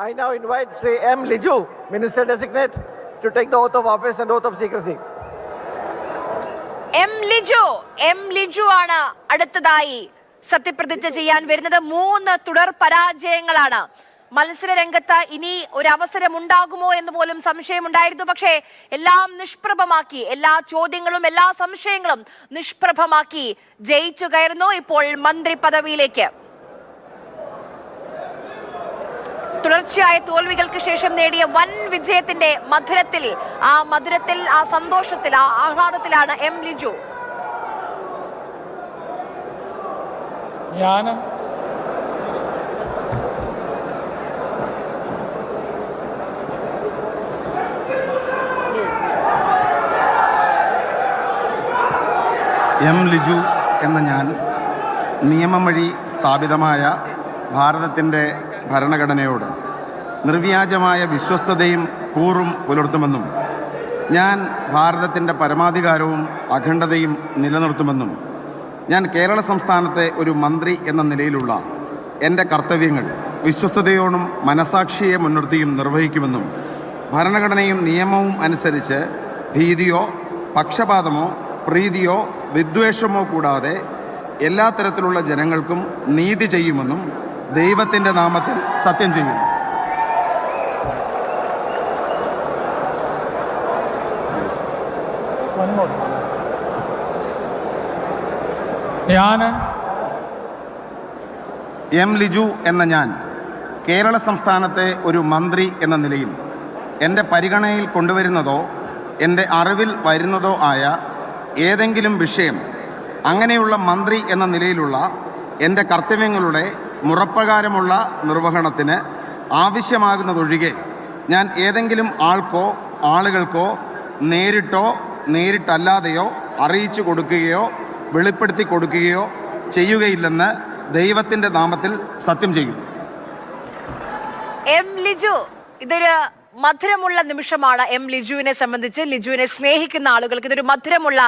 I now invite Sri M. Liju, Minister Designate, to take the oath of office and oath of secrecy. M. Liju ആണ് അടുത്തതായി സത്യപ്രതിജ്ഞ ചെയ്യാൻ വരുന്നത്. 3 തുടർ പരാജയങ്ങളാണ്. മത്സര രംഗത്ത് ഇനി ഒരു അവസരം ഉണ്ടാകുമോ എന്ന് പോലും സംശയമുണ്ടായിരുന്നു. പക്ഷേ എല്ലാം നിഷ്പ്രഭമാക്കി, എല്ലാ ചോദ്യങ്ങളും എല്ലാ സംശയങ്ങളും നിഷ്പ്രഭമാക്കി ജയിച്ചു കയറുന്നു ഇപ്പോൾ മന്ത്രി പദവിയിലേക്ക്. തുടർച്ചയായ തോൽവികൾക്ക് ശേഷം നേടിയ വൻ വിജയത്തിന്റെ മധുരത്തിൽ, ആ സന്തോഷത്തിൽ, ആ ആഹ്ലാദത്തിലാണ് എം ലിജു. എം ലിജു എന്ന ഞാൻ നിയമം വഴി സ്ഥാപിതമായ ഭാരതത്തിൻ്റെ ഭരണഘടനയോട് നിർവ്യാജമായ വിശ്വസ്തതയും കൂറും പുലർത്തുമെന്നും ഞാൻ ഭാരതത്തിൻ്റെ പരമാധികാരവും അഖണ്ഡതയും നിലനിർത്തുമെന്നും ഞാൻ കേരള സംസ്ഥാനത്തെ ഒരു മന്ത്രി എന്ന നിലയിലുള്ള എൻ്റെ കർത്തവ്യങ്ങൾ വിശ്വസ്തയോടും മനസാക്ഷിയെ മുൻനിർത്തിയും നിർവഹിക്കുമെന്നും ഭരണഘടനയും നിയമവും അനുസരിച്ച് ഭീതിയോ പക്ഷപാതമോ പ്രീതിയോ വിദ്വേഷമോ കൂടാതെ എല്ലാ തരത്തിലുള്ള ജനങ്ങൾക്കും നീതി ചെയ്യുമെന്നും ദൈവത്തിൻ്റെ നാമത്തിൽ സത്യം ചെയ്യുന്നു. എം ലിജു എന്ന ഞാൻ കേരള സംസ്ഥാനത്തെ ഒരു മന്ത്രി എന്ന നിലയിൽ എൻ്റെ പരിഗണനയിൽ കൊണ്ടുവരുന്നതോ എൻ്റെ അറിവിൽ വരുന്നതോ ആയ ഏതെങ്കിലും വിഷയം അങ്ങനെയുള്ള മന്ത്രി എന്ന നിലയിലുള്ള എൻ്റെ കർത്തവ്യങ്ങളുടെ മുറപ്രകാരമുള്ള നിർവഹണത്തിന് ആവശ്യമാകുന്നതൊഴികെ ഞാൻ ഏതെങ്കിലും ആൾക്കോ ആളുകൾക്കോ നേരിട്ടോ നേരിട്ടല്ലാതെയോ അറിയിച്ചു കൊടുക്കുകയോ വെളിപ്പെടുത്തി കൊടുക്കുകയോ ചെയ്യുകയില്ലെന്ന് ദൈവത്തിൻ്റെ നാമത്തിൽ സത്യം ചെയ്യുന്നു. എം ലിജു, ഇതൊരു മധുരമുള്ള നിമിഷമാണ്. എം ലിജുവിനെ സംബന്ധിച്ച്, ലിജുവിനെ സ്നേഹിക്കുന്ന ആളുകൾക്ക് ഇതൊരു മധുരമുള്ള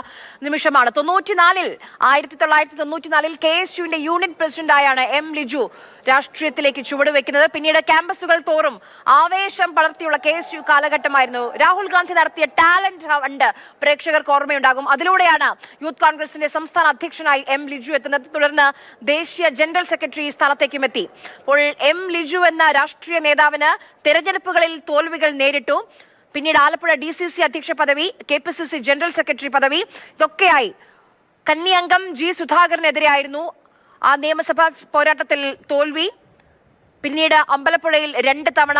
നിമിഷമാണ്. 1994 KSUവിന്റെ യൂണിറ്റ് പ്രസിഡന്റായാണ് എം ലിജു രാഷ്ട്രീയത്തിലേക്ക് ചുവടുവെക്കുന്നത്. പിന്നീട് ക്യാമ്പസുകൾ തോറും ആവേശം പടർത്തിയുള്ള KSU കാലഘട്ടമായിരുന്നു. രാഹുൽ ഗാന്ധി നടത്തിയ ടാലന്റ് ഹണ്ട് പ്രേക്ഷകർക്ക് ഓർമ്മയുണ്ടാകും. അതിലൂടെയാണ് യൂത്ത് കോൺഗ്രസിന്റെ സംസ്ഥാന അധ്യക്ഷനായി എം ലിജു എത്തുന്നത്. തുടർന്ന് ദേശീയ ജനറൽ സെക്രട്ടറി സ്ഥാനത്തേക്കും എത്തി. അപ്പോൾ എം ലിജു എന്ന രാഷ്ട്രീയ നേതാവിന് തെരഞ്ഞെടുപ്പുകളിൽ തോൽവികൾ നേരിട്ടു. പിന്നീട് ആലപ്പുഴ DCC അധ്യക്ഷ പദവി, KPCC ജനറൽ സെക്രട്ടറി പദവി, ഇതൊക്കെയായി കന്നി അംഗം G സുധാകരനെതിരെയായിരുന്നു ആ നിയമസഭാ പോരാട്ടത്തിൽ തോൽവി. പിന്നീട് അമ്പലപ്പുഴയിൽ 2 തവണ,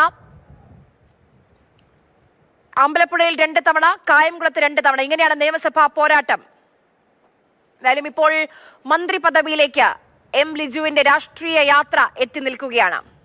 കായംകുളത്ത് 2 തവണ, ഇങ്ങനെയാണ് നിയമസഭാ പോരാട്ടം. എന്തായാലും ഇപ്പോൾ മന്ത്രി പദവിയിലേക്ക് എം ലിജുവിന്റെ രാഷ്ട്രീയ യാത്ര എത്തി നിൽക്കുകയാണ്.